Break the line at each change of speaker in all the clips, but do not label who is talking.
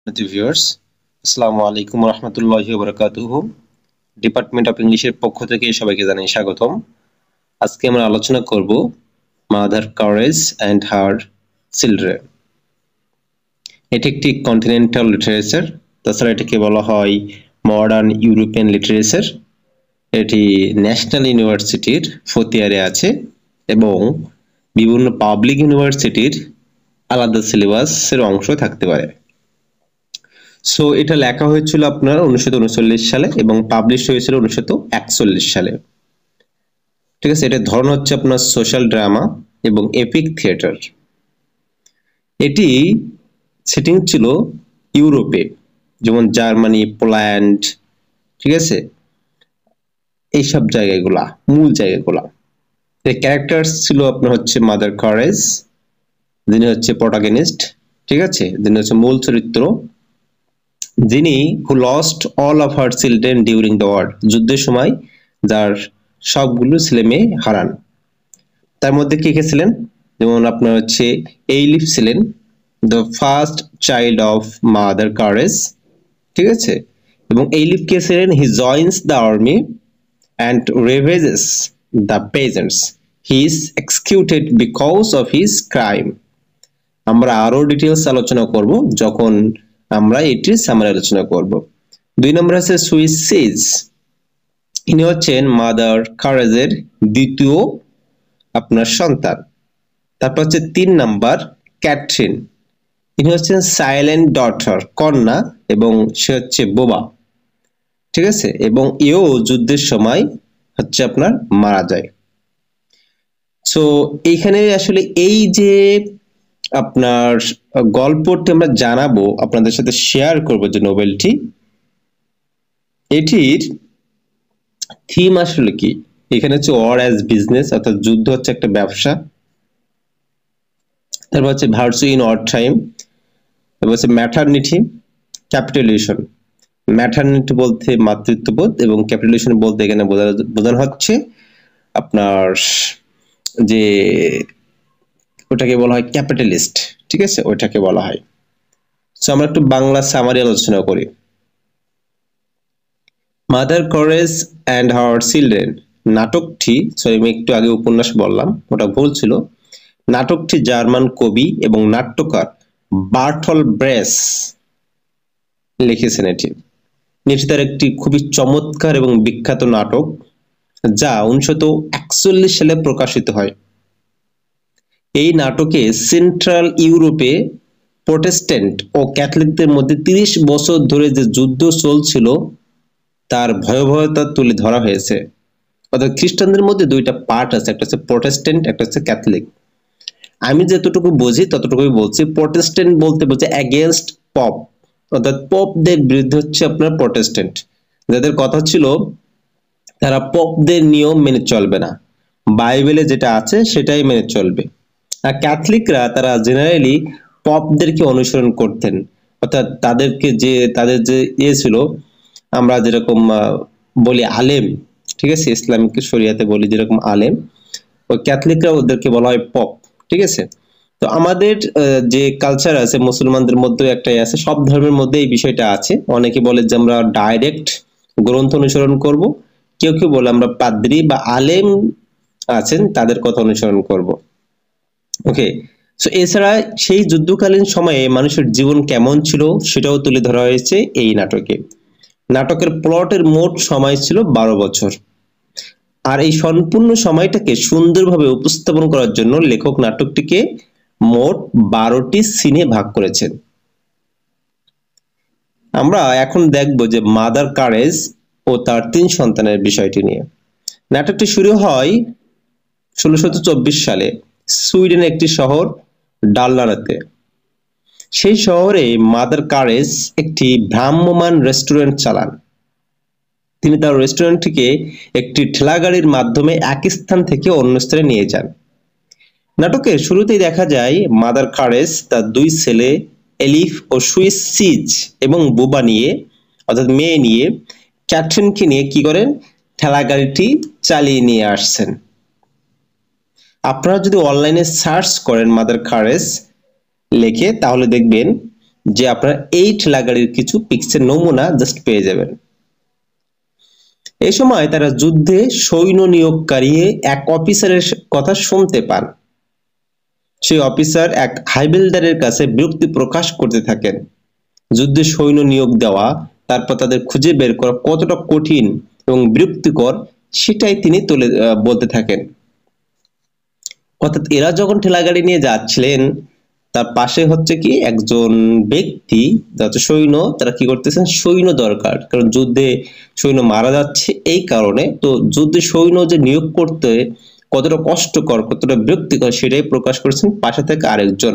Viewers, আসসালামু আলাইকুম ওয়া রাহমাতুল্লাহি ওয়া বারাকাতুহু। ডিপার্টমেন্ট অফ ইংলিশের পক্ষ থেকে সবাইকে জানাই স্বাগতম। আজকে আমরা আলোচনা করব mother courage and her children. এটি একটি কন্টিনেন্টাল লিটারেচার, তাছাড়া এটাকে বলা হয় মডার্ন ইউরোপিয়ান লিটারেচার। এটি ন্যাশনাল ইউনিভার্সিটির 4th ইয়ারে আছে এবং বিভিন্ন পাবলিক ইউনিভার্সিটির আলাদা সিলেবাসের অংশ থাকতে পারে। সো এটা লেখা হয়েছিল আপনার 1939 সালে এবং পাবলিশ হয়েছিল 1941 সালে। ঠিক আছে, এটার ধরন হচ্ছে আপনার সোশ্যাল ড্রামা এবং এপিক থিয়েটার। এটি সেটিং ছিল ইউরোপে, যেমন জার্মানি, পোল্যান্ড, ঠিক আছে, এইসব জায়গাগুলা মূল জায়গাগুলা। এর ক্যারেক্টার ছিল আপনার হচ্ছে মাদার কারেজ, যিনি হচ্ছে প্রোটাগনিস্ট, ঠিক আছে, যিনি হচ্ছে মূল চরিত্র, যিনি who lost all of her children during the war, যুদ্ধের সময় যার সবগুলো ছেলে মেয়ে হারান। তার মধ্যে কে কে ছিলেন, যেমন আপনার হচ্ছে এইলিফ ছিলেন the first child of Mother Courage, ঠিক আছে, এবং এইলিফ কে ছিলেন he joins the army and ravages the peasants, he is executed because of his crime. আমরা আরো ডিটেলস আলোচনা করব যখন আমরা এটির সামারি আলোচনা করব। 2 নম্বর আছে সুইস সিজ, ইনি হচ্ছেন মাদার কারেজের দ্বিতীয় আপনার সন্তান। তারপর হচ্ছে 3 নাম্বার ক্যাথরিন, ইনি হচ্ছেন সাইলেন্ট ডটার, কন্যা, এবং সে হচ্ছে বোবা, ঠিক আছে, এবং এও যুদ্ধের সময় হচ্ছে আপনার মারা যায়। সো এইখানে আসলে এই যে আপনার গল্পটি আমরা জানাবো, আপনাদের সাথে শেয়ার করবো যে নোবেলটি, এটির থিম আসলে কি। এখানে হচ্ছে ওয়ার অ্যাজ বিজনেস, অর্থাৎ যুদ্ধ হচ্ছে একটা ব্যবসা। তারপর হচ্ছে ভার্চু ইন ওয়ার টাইম, তারপর হচ্ছে ম্যাটারনিটি, ক্যাপিটুলেশন। ম্যাটারনিটি বলতে মাতৃত্ববোধ এবং ক্যাপিটুলেশন বলতে এখানে বোঝানো হচ্ছে আপনার যে ওটাকে বলা হয় ক্যাপিটালিস্ট, ঠিক আছে, ওইটাকে বলা হয়। সো আমরা একটু বাংলা সামারি আলোচনা করি। Mother courage and her children নাটকটি, সরি আমি একটু আগে উপন্যাস বললাম, ওটা ভুল ছিল। নাটকটি জার্মান কবি এবং নাট্যকার বার্টল ব্রেস লিখেছেন। এটি তার একটি খুবই চমৎকার এবং বিখ্যাত নাটক, যা 1941 সালে প্রকাশিত হয়। এই নাটকে সেন্ট্রাল ইউরোপে প্রোটেস্ট্যান্ট ও ক্যাথলিকদের মধ্যে 30 বছর ধরে যে যুদ্ধ চলছিল তার ভয়াবহতা তুলে ধরা হয়েছে। অর্থাৎ খ্রিস্টানদের মধ্যে দুইটা পার্ট আছে, একটা হচ্ছে প্রোটেস্ট্যান্ট, একটা হচ্ছে ক্যাথলিক। আমি যতটুকু বুঝি ততটুকুই বলছি। প্রোটেস্ট্যান্ট বলতে বোঝে এগেইনস্ট পপ, অর্থাৎ পপদের বিরুদ্ধে হচ্ছে আপনার প্রোটেস্ট্যান্ট, যাদের কথা ছিল তারা পপদের নিয়ম মেনে চলবে না, বাইবেলে যেটা আছে সেটাই মেনে চলবে। আর ক্যাথলিকরা তারা জেনারেলি পপদেরকে অনুসরণ করতেন, অর্থাৎ তাদের যে ছিল, আমরা যেরকম বলি আলেম, ঠিক আছে, ইসলামিক শরিয়াতে বলি যেরকম আলেম, ওই ক্যাথলিকরা ওদেরকে বলা হয় পপ, ঠিক আছে। তো আমাদের যে কালচার আছে মুসলমানদের মধ্যে একটাই আছে, সব ধর্মের মধ্যে এই বিষয়টা আছে। অনেকে বলে যে আমরা ডাইরেক্ট গ্রন্থ অনুসরণ করব, কেউ কেউ বলে আমরা পাদ্রী বা আলেম আছেন তাদের কথা অনুসরণ করব। ওকে, সো এছাড়া সেই যুদ্ধকালীন সময়ে মানুষের জীবন কেমন ছিল সেটাও তুলে ধরা হয়েছে এই নাটকে। নাটকের প্লটের মোট সময় ছিল 12 বছর। আর এই সম্পূর্ণ সময়টাকে সুন্দরভাবে উপস্থাপন করার জন্য লেখক নাটকটিকে মোট 12টি সিনে ভাগ করেছেন। আমরা এখন দেখব যে মাদার কারেজ ও তার 3 সন্তানের বিষয়টি নিয়ে। নাটকটি শুরু হয় 1624 সালে সুইডেনের একটি শহর ডালনাতে। সেই শহরে মাদার কারেজ একটি ভ্রাম্যমাণ রেস্টুরেন্ট চালান। তিনি তার রেস্টুরেন্টটিকে একটি ঠেলাগাড়ির মাধ্যমে এক স্থান থেকে অন্য স্থানে নিয়ে যান। নাটকের শুরুতেই দেখা যায় মাদার কারেজ তার 2 ছেলে এলিফ ও সুইস সিজ এবং বুবা নিয়ে, অর্থাৎ মেয়ে নিয়ে, ক্যাথরিনকে নিয়ে কি করেন, ঠেলাগাড়িটি চালিয়ে নিয়ে আসছেন। আপনারা যদি অনলাইনে সার্চ করেন মাদার কারেজ লিখে, তাহলে দেখবেন যে আপনারা এই ঠেলাগাড়ির কিছু পিক্সের নমুনা জাস্ট পেয়ে যাবেন। এই সময় তারা যুদ্ধে সৈন্য নিয়োগকারী এক অফিসারের কথা শুনতে পান। সেই অফিসার এক হাইবেলদারের কাছে বিরক্তি প্রকাশ করতে থাকেন। যুদ্ধে সৈন্য নিয়োগ দেওয়া, তারপর তাদের খুঁজে বের করা কতটা কঠিন এবং বিরক্তিকর সেটাই তিনি বলতে থাকেন। অর্থাৎ এরা যখন ঠেলাগাড়ি নিয়ে যাচ্ছিলেন, তার পাশে হচ্ছে কি একজন ব্যক্তি যাতে সৈন্য, তারা কি করতেছেন, সৈন্য দরকার, কারণ যুদ্ধে সৈন্য মারা যাচ্ছে এই কারণে। তো যুদ্ধে সৈন্য যে নিয়োগ করতে কতটা কষ্টকর, কতটা বিরক্তিকর সেটাই প্রকাশ করেছেন পাশে থেকে আরেকজন।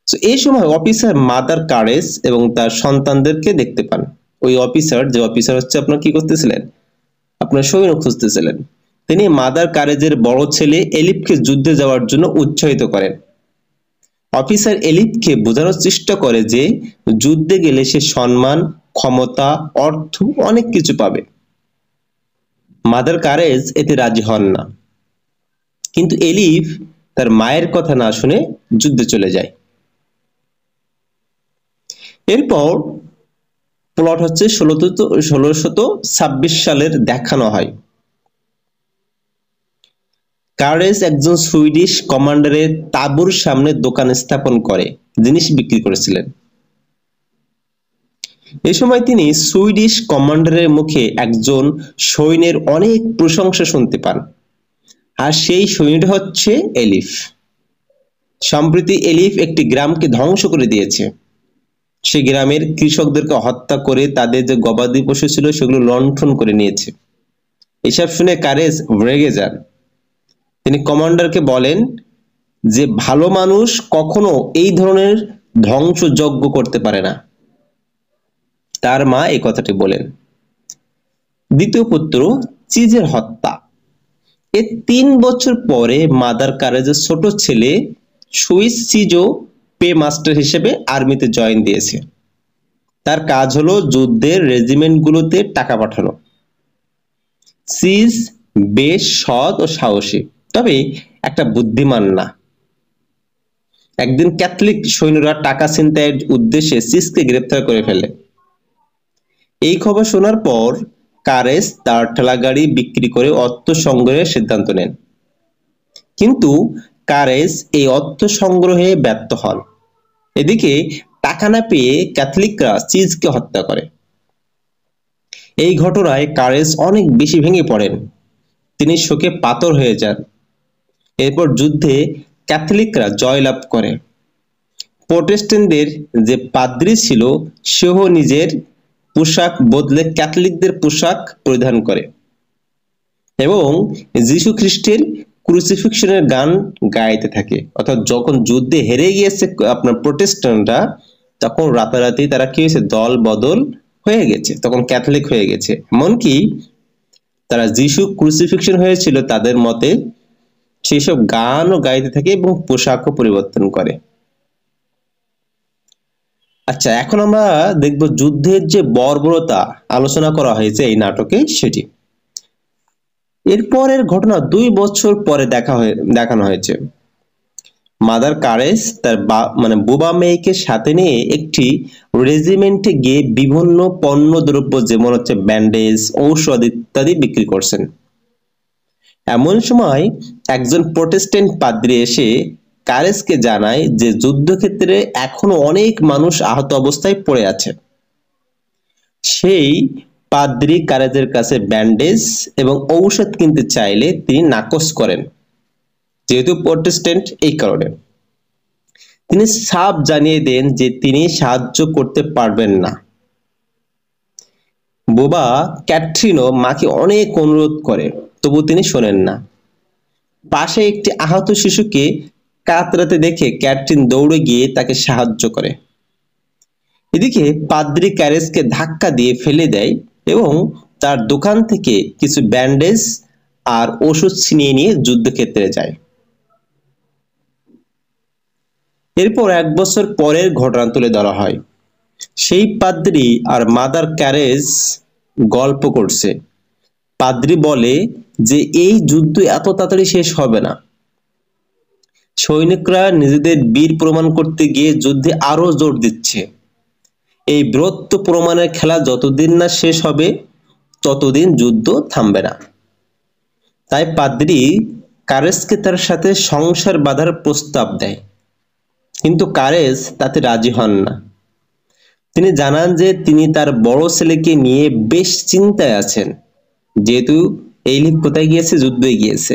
তো এই সময় অফিসার মাদার কারেজ এবং তার সন্তানদেরকে দেখতে পান। ওই অফিসার, যে অফিসার হচ্ছে আপনার কি করতেছিলেন, আপনার সৈন্য খুঁজতেছিলেন, তিনি মাদার কারেজের বড় ছেলে এলিফকে যুদ্ধে যাওয়ার জন্য উৎসাহিত করেন। অফিসার এলিফকে বোঝানোর চেষ্টা করে যে যুদ্ধে গেলে সে সম্মান, ক্ষমতা, অর্থ অনেক কিছু পাবে। মাদার কারেজ এতে রাজি হন না, কিন্তু এলিফ তার মায়ের কথা না শুনে যুদ্ধে চলে যায়। এরপর প্লট হচ্ছে 1626 সালের দেখানো হয়। কারেজ একজন সুইডিশ কমান্ডারের তাঁবুর সামনে দোকান স্থাপন করে জিনিস বিক্রি করেছিলেন। এই সময় তিনি সুইডিশ কমান্ডারের মুখে একজন সৈন্যের অনেক প্রশংসা শুনতে পান, আর সেই সৈন্যটা হচ্ছে এলিফ। সম্প্রতি এলিফ একটি গ্রামকে ধ্বংস করে দিয়েছে। সে গ্রামের কৃষকদেরকে হত্যা করে তাদের যে গবাদি পশু ছিল সেগুলো লণ্ঠন করে নিয়েছে। এসব শুনে কারেজ রেগে যান। তিনি কমান্ডারকে বলেন যে ভালো মানুষ কখনো এই ধরনের ধ্বংসযজ্ঞ করতে পারে না। তার মা এই কথাটি বলেন। দ্বিতীয় পুত্র চিজের হত্যা। এর 3 বছর পরে মাদার কারেজের ছোট ছেলে সুইস চিজো পে মাস্টার হিসেবে আর্মিতে জয়েন দিয়েছে। তার কাজ হলো যুদ্ধের রেজিমেন্টগুলোতে টাকা পাঠানো। চিজ বেশ সৎ ও সাহসী, তবে একটা বুদ্ধিমান না। একদিন ক্যাথলিক সৈন্যরা টাকা ছিনতাইয়ের উদ্দেশ্যে চিজকে গ্রেপ্তার করে ফেলে। এই খবর শোনার পর কারেজ তার ঠেলাগাড়ি বিক্রি করে অর্থ সংগ্রহের সিদ্ধান্ত নেন, কিন্তু কারেজ এই অর্থ সংগ্রহে ব্যর্থ হন। এদিকে টাকা না পেয়ে ক্যাথলিকরা চিজকে হত্যা করে। এই ঘটনায় কারেজ অনেক বেশি ভেঙে পড়েন। তিনি শোকে পাথর হয়ে যান। এরপর যুদ্ধে ক্যাথলিকরা জয়লাভ করে। প্রোটেস্ট্যান্টদের যে পাদ্রী ছিল সেও নিজের পোশাক বদলে ক্যাথলিকদের পোশাক পরিধান করে এবং যীশু খ্রিস্টের ক্রুসিফিক্সনের গান গাইতে থাকে। অর্থাৎ যখন যুদ্ধে হেরে গিয়েছে আপনার প্রোটেস্ট্যান্টরা, তখন রাতারাতি তারা কি হয়েছে, দল বদল হয়ে গেছে, তখন ক্যাথলিক হয়ে গেছে। এমনকি তারা যীশু ক্রুসিফিক্সন হয়েছিল তাদের মতে সেই সব গানও গাইতে থাকে এবং পোশাকও পরিবর্তন করে। আচ্ছা, এখন আমরা দেখব যুদ্ধের যে বর্বরতা আলোচনা করা হয়েছে এই নাটকে সেটি। এরপরের ঘটনা 2 বছর পরে দেখানো হয়েছে। মাদার কারেজ তার বোবা মেয়েকে সাথে নিয়ে একটি রেজিমেন্টে গিয়ে বিভিন্ন পণ্য দ্রব্য যেমন হচ্ছে ব্যান্ডেজ, ঔষধ ইত্যাদি বিক্রি করছেন। এমন সময় একজন প্রোটেস্ট্যান্ট পাদ্রী এসে কারেজকে জানায় যে যুদ্ধক্ষেত্রে এখনো অনেক মানুষ আহত অবস্থায় পড়ে আছে। সেই পাদ্রী কারেজের কাছে ব্যান্ডেজ এবং ঔষধ কিনতে চাইলে তিনি নাকচ করেন, যেহেতু প্রোটেস্ট্যান্ট এই কারণে। তিনি সাফ জানিয়ে দেন যে তিনি সাহায্য করতে পারবেন না। বোবা ক্যাথরিনও মাকে অনেক অনুরোধ করে, তবু তিনি শোনেন না। পাশে একটি আহত শিশুকে কাতরাতে দেখে ক্যাথরিন দৌড়ে গিয়ে তাকে সাহায্য করে। এদিকে পাদ্রী ক্যারেজকে ধাক্কা দিয়ে ফেলে দেয় এবং তার দোকান থেকে কিছু ব্যান্ডেজ আর ওষুধ ছিনিয়ে নিয়ে যুদ্ধক্ষেত্রে যায়। এরপর 1 বছর পরের ঘটনা তুলে ধরা হয়। সেই পাদ্রী আর মাদার ক্যারেজ গল্প করছে। পাদ্রী বলে যে এই যুদ্ধ এত তাড়াতাড়ি শেষ হবে না। সৈনিকরা নিজেদের বীর প্রমাণ করতে গিয়ে যুদ্ধে আরো জোর দিচ্ছে। এই বীরত্ব প্রমাণের খেলা যতদিন না শেষ হবে ততদিন যুদ্ধ থামবে না। তাই পাদ্রী কারেজকে তার সাথে সংসার বাঁধার প্রস্তাব দেয়, কিন্তু কারেজ তাতে রাজি হন না। তিনি জানান যে তিনি তার বড় ছেলেকে নিয়ে বেশ চিন্তায় আছেন, যেহেতু এলিফ কোথায় গিয়েছে? যুদ্ধে গিয়েছে।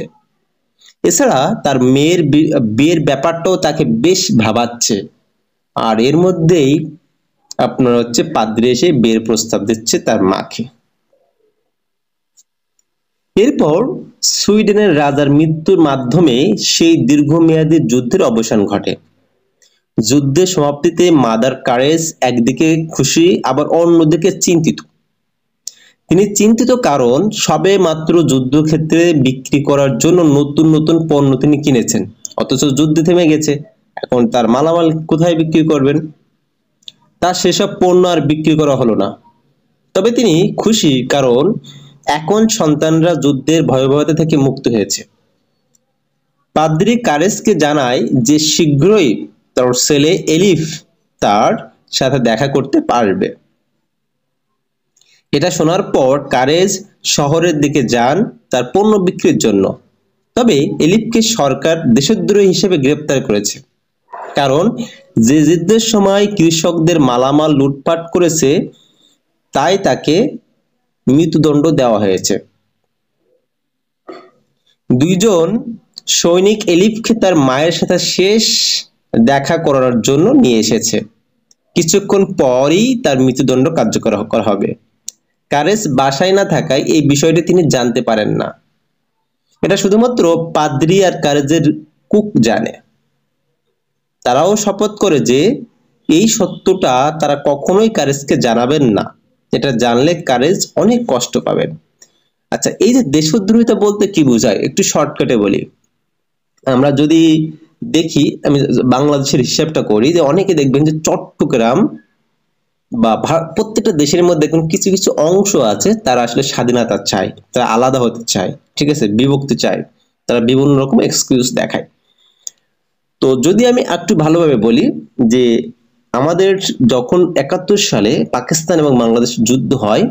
এছাড়া তার মেয়ের বিয়ের ব্যাপারটাও তাকে বেশ ভাবাচ্ছে। আর এর মধ্যেই আপনার পাদ্রী এসে বিয়ের প্রস্তাব দিচ্ছে তার মাকে। এরপর সুইডেনের রাজার মৃত্যুর মাধ্যমে সেই দীর্ঘমেয়াদী যুদ্ধের অবসান ঘটে। যুদ্ধের সমাপ্তিতে মাদার কারেজ একদিকে খুশি, আবার অন্যদিকে চিন্তিত। তিনি চিন্তিত কারণ সবে মাত্র যুদ্ধক্ষেত্রে বিক্রি করার জন্য নতুন নতুন পণ্য তিনি কিনেছেন, অথচ যুদ্ধ থেমে গেছে। এখন তার মালামাল কোথায় বিক্রি করবেন? তার সেসব পণ্য আর বিক্রি করা হলো না। তবে তিনি খুশি কারণ এখন সন্তানরা যুদ্ধের ভয়াবহতা থেকে মুক্ত হয়েছে। পাদ্রী কারেজকে জানায় যে শীঘ্রই তার ছেলে এলিফ তার সাথে দেখা করতে পারবে। এটা শোনার পর কারেজ শহরের দিকে যান তার পণ্য বিক্রির জন্য। তবে এলিফকে সরকার দেশদ্রোহী হিসেবে গ্রেপ্তার করেছে, কারণ যে যুদ্ধের সময় কৃষকদের মালামাল লুটপাট করেছে তাই তাকে মৃত্যুদণ্ড দেওয়া হয়েছে। দুইজন সৈনিক এলিফকে তার মায়ের সাথে শেষ দেখা করার জন্য নিয়ে এসেছে। কিছুক্ষণ পরই তার মৃত্যুদণ্ড কার্যকর করা হবে। কারেজ বাসায় না থাকায় এই বিষয়টি তিনি জানতে পারেন না। এটা শুধুমাত্র পাদ্রী আর কারেজের কুক জানে। তারাও শপথ করে যে এই সত্যটা তারা কখনোই কারেজকে জানাবেন না। এটা জানলে কারেজ অনেক কষ্ট পাবেন। আচ্ছা, এই যে দেশদ্রোহিতা বলতে কি বোঝায় একটু শর্টকাটে বলি। আমরা যদি দেখি, আমি বাংলাদেশের হিসাবটা করি, যে অনেকে দেখবেন যে চট্টগ্রাম বা প্রত্যেকটা দেশের মধ্যে দেখুন কিছু কিছু অংশ আছে তারা আসলে স্বাধীনতা চায়, তারা আলাদা হতে চায়, ঠিক আছে, বিভক্তি চায়, তারা বিভিন্ন রকম এক্সকিউজ দেখায়। তো যদি আমি একটু ভালোভাবে বলি যে আমাদের যখন ৭১ সালে পাকিস্তান এবং বাংলাদেশ যুদ্ধ হয়,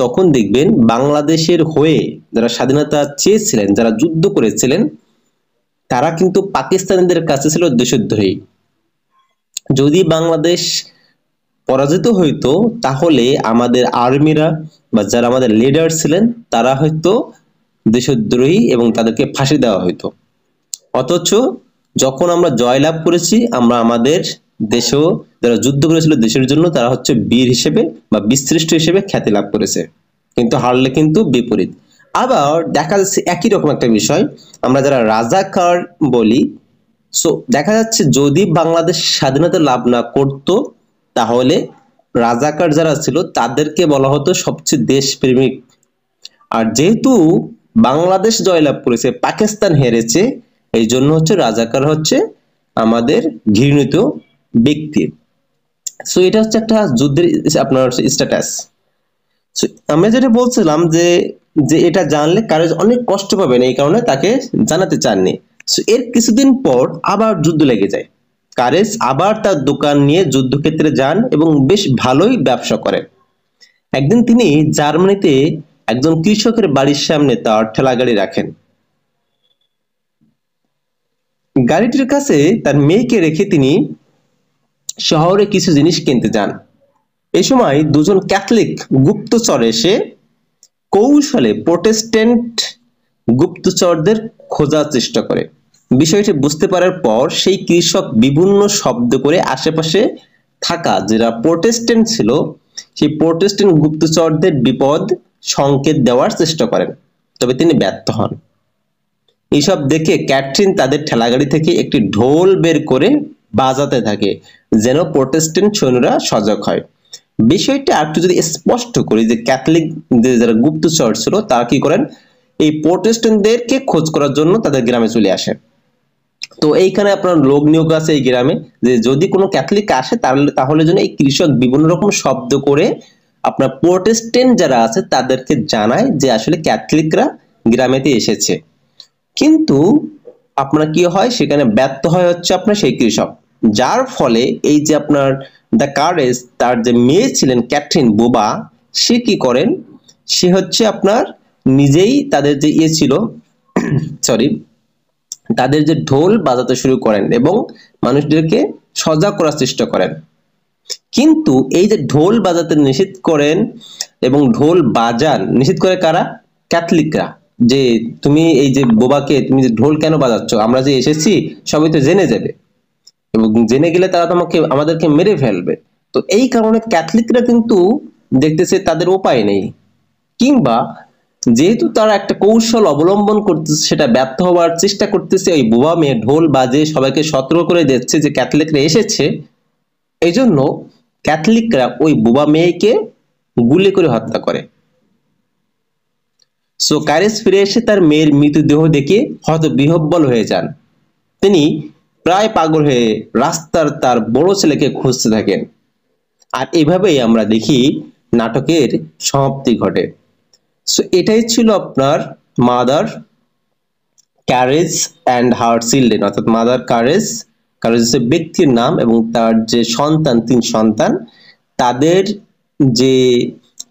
তখন দেখবেন বাংলাদেশের হয়ে যারা স্বাধীনতা চেয়েছিলেন, যারা যুদ্ধ করেছিলেন, তারা কিন্তু পাকিস্তানিদের কাছে ছিল দেশদ্রোহী। যদি বাংলাদেশ পরাজিত হইতো তাহলে আমাদের আর্মিরা বা যারা আমাদের লিডার ছিলেন তারা হয়তো দেশদ্রোহী এবং তাদেরকে ফাঁসি দেওয়া হইতো। অথচ যখন আমরা জয়লাভ করেছি, আমরা আমাদের দেশেও যারা যুদ্ধ করেছিল দেশের জন্য, তারা বীর হিসেবে বা বীরশ্রেষ্ঠ হিসেবে খ্যাতি লাভ করেছে। কিন্তু হারলে কিন্তু বিপরীত। আবার দেখা যাচ্ছে একই রকম একটা বিষয়, আমরা যারা রাজাকার বলি, সো দেখা যাচ্ছে যদি বাংলাদেশ স্বাধীনতা লাভ না করতো তাহলে রাজাকার যারা ছিল তাদেরকে বলা হতো সবচেয়ে দেশপ্রেমিক। আর যেহেতু বাংলাদেশ জয়লাভ করেছে, পাকিস্তান হেরেছে, এই জন্য রাজাকার আমাদের ঘৃণিত ব্যক্তি। সো এটা একটা যুদ্ধের আপনার স্ট্যাটাস। আমি যেটা বলছিলাম যে এটা জানলে কারেজ অনেক কষ্ট পাবেন, এই কারণে তাকে জানাতে চাননি। সো এর কিছুদিন পর আবার যুদ্ধ লেগে যায়। কারেজ আবার তার দোকান নিয়ে যুদ্ধক্ষেত্রে যান এবং বেশ ভালোই ব্যবসা করেন। একদিন তিনি জার্মানিতে একজন কৃষকের বাড়ির সামনে তার ঠেলা গাড়ি রাখেন। গাড়িটির কাছে তার মেয়েকে রেখে তিনি শহরে কিছু জিনিস কিনতে যান। এই সময় দুজন ক্যাথলিক গুপ্তচর এসে কৌশলে প্রোটেস্ট্যান্ট গুপ্তচরদের খোঁজার চেষ্টা করে। বিষয়টি বুঝতে পারার পর সেই কৃষক বিভিন্ন শব্দ করে আশেপাশে থাকা যারা প্রোটেস্ট্যান্ট ছিল সেই প্রোটেস্ট্যান্ট গুপ্তচরদের বিপদ সংকেত দেওয়ার চেষ্টা করেন, তবে তিনি ব্যর্থ হন। এইসব দেখে ক্যাথরিন তাদের ঠেলাগাড়ি থেকে একটি ঢোল বের করে বাজাতে থাকে যেন প্রোটেস্ট্যান্ট সৈন্যরা সজাগ হয়। বিষয়টা একটু যদি স্পষ্ট করি, যে ক্যাথলিক যারা গুপ্তচর ছিল তারা কি করেন, এই প্রোটেস্ট্যান্টদেরকে খোঁজ করার জন্য তাদের গ্রামে চলে আসে। তো এইখানে আপনার লোক নিয়োগ আছে এই গ্রামে, যে যদি কোনো ক্যাথলিক আসে তাহলে যেন এই কৃষক বিভিন্ন রকম শব্দ করে আপনার প্রোটেস্ট্যান্ট যারা আছে তাদেরকে জানায় যে আসলে ক্যাথলিকরা গ্রামেতে এসেছে। কিন্তু আপনার কি হয়, সেখানে ব্যর্থ হয় হচ্ছে আপনার সেই কৃষক। যার ফলে এই যে আপনার দ্য কারেজ, তার যে মেয়ে ছিলেন ক্যাথরিন বোবা, সে কি করেন, সে হচ্ছে আপনার নিজেই তাদের যে ছিল সরি, তাদের যে ঢোল বাজাতে শুরু করেন এবং মানুষদেরকে সজাগ করার চেষ্টা করেন। কিন্তু এই যে ঢোল বাজাতে নিষেধ করেন এবং ঢোল বাজান নিষেধ করে কারা? ক্যাথলিকরা। যে তুমি এই যে বোবাকে তুমি যে ঢোল কেন বাজাচ্ছ, আমরা যে এসেছি সবাই তো জেনে যাবে এবং জেনে গেলে তারা আমাদেরকে মেরে ফেলবে। তো এই কারণে ক্যাথলিকরা কিন্তু দেখতেছে তাদের উপায় নেই, কিংবা যেহেতু তারা একটা কৌশল অবলম্বন করতেছে, সেটা ব্যর্থ হওয়ার চেষ্টা করতেছে, ওই বোবা মেয়ে ঢোল বাজে সবাইকে সতর্ক করে দিচ্ছে যে ক্যাথলিকরা এসেছে। এই জন্য ক্যাথলিকরা ওই বোবা মেয়েকে গুলি করে হত্যা করে। সো কারেজ ফিরে এসে তার মেয়ের মৃতদেহ দেখে হতবিহ্বল হয়ে যান। তিনি প্রায় পাগল হয়ে রাস্তার তার বড় ছেলেকে খুঁজতে থাকেন। আর এভাবেই আমরা দেখি নাটকের সমাপ্তি ঘটে। সো এটাই ছিল আপনার mother carriage and her children, অর্থাৎ মাদার ক্যারেজ, ক্যারেজ হচ্ছে ব্যক্তির নাম, এবং তার যে সন্তান, 3 সন্তান, তাদের যে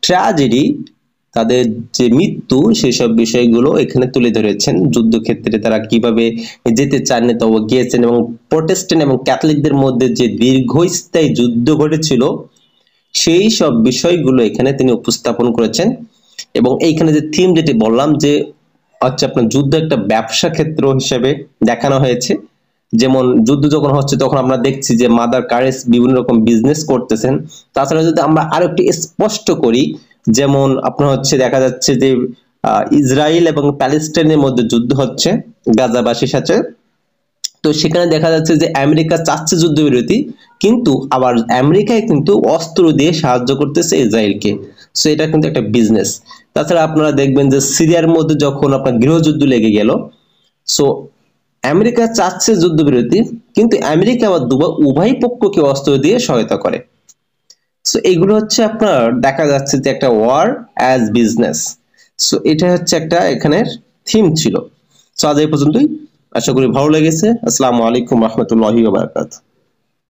ট্র্যাজেডি, তাদের যে মৃত্যু, সেসব বিষয়গুলো এখানে তুলে ধরেছেন। যুদ্ধক্ষেত্রে তারা কিভাবে যেতে চাননি তবে গিয়েছেন, এবং প্রোটেস্ট্যান্ট এবং ক্যাথলিকদের মধ্যে যে দীর্ঘস্থায়ী যুদ্ধ ঘটেছিল সেই সব বিষয়গুলো এখানে তিনি উপস্থাপন করেছেন। এবং এইখানে যে থিম যেটি বললাম যে হচ্ছে আপনার যুদ্ধ একটা ব্যবসা ক্ষেত্র হিসেবে দেখানো হয়েছে। যেমন যুদ্ধ যখন হচ্ছে তখন আমরা দেখছি যে মাদার ক্যারেজ বিভিন্ন রকম বিজনেস করতেছেন। তাছাড়া যদি আমরা আরো একটু স্পষ্ট করি, যেমন আপনার হচ্ছে দেখা যাচ্ছে যে ইসরায়েল এবং প্যালেস্টাইনের মধ্যে যুদ্ধ হচ্ছে গাজাবাসীর সাথে। তো সেখানে দেখা যাচ্ছে যে আমেরিকা চাচ্ছে যুদ্ধবিরতি, কিন্তু আবার আমেরিকায় কিন্তু অস্ত্র দিয়ে সাহায্য করতেছে ইসরায়েলকে। সো এটা কিন্তু একটা বিজনেস। তাছাড়া আপনারা দেখবেন যে সিরিয়ার মধ্যে যখন আপনার গৃহযুদ্ধ লেগে গেল, সো আমেরিকা চাচ্ছে যুদ্ধবিরতি, কিন্তু আমেরিকা আবার উভয় পক্ষকে অস্ত্র দিয়ে সহায়তা করে। সো এগুলো হচ্ছে আপনার দেখা যাচ্ছে যে একটা ওয়ার অ্যাজ বিজনেস। সো এটা হচ্ছে একটা এখানের থিম ছিল। সো আজ এই পর্যন্তই, আশা করি ভালো লেগেছে। আসসালামু আলাইকুম রহমতুল্লাহি ওয়া বারাকাতুহু।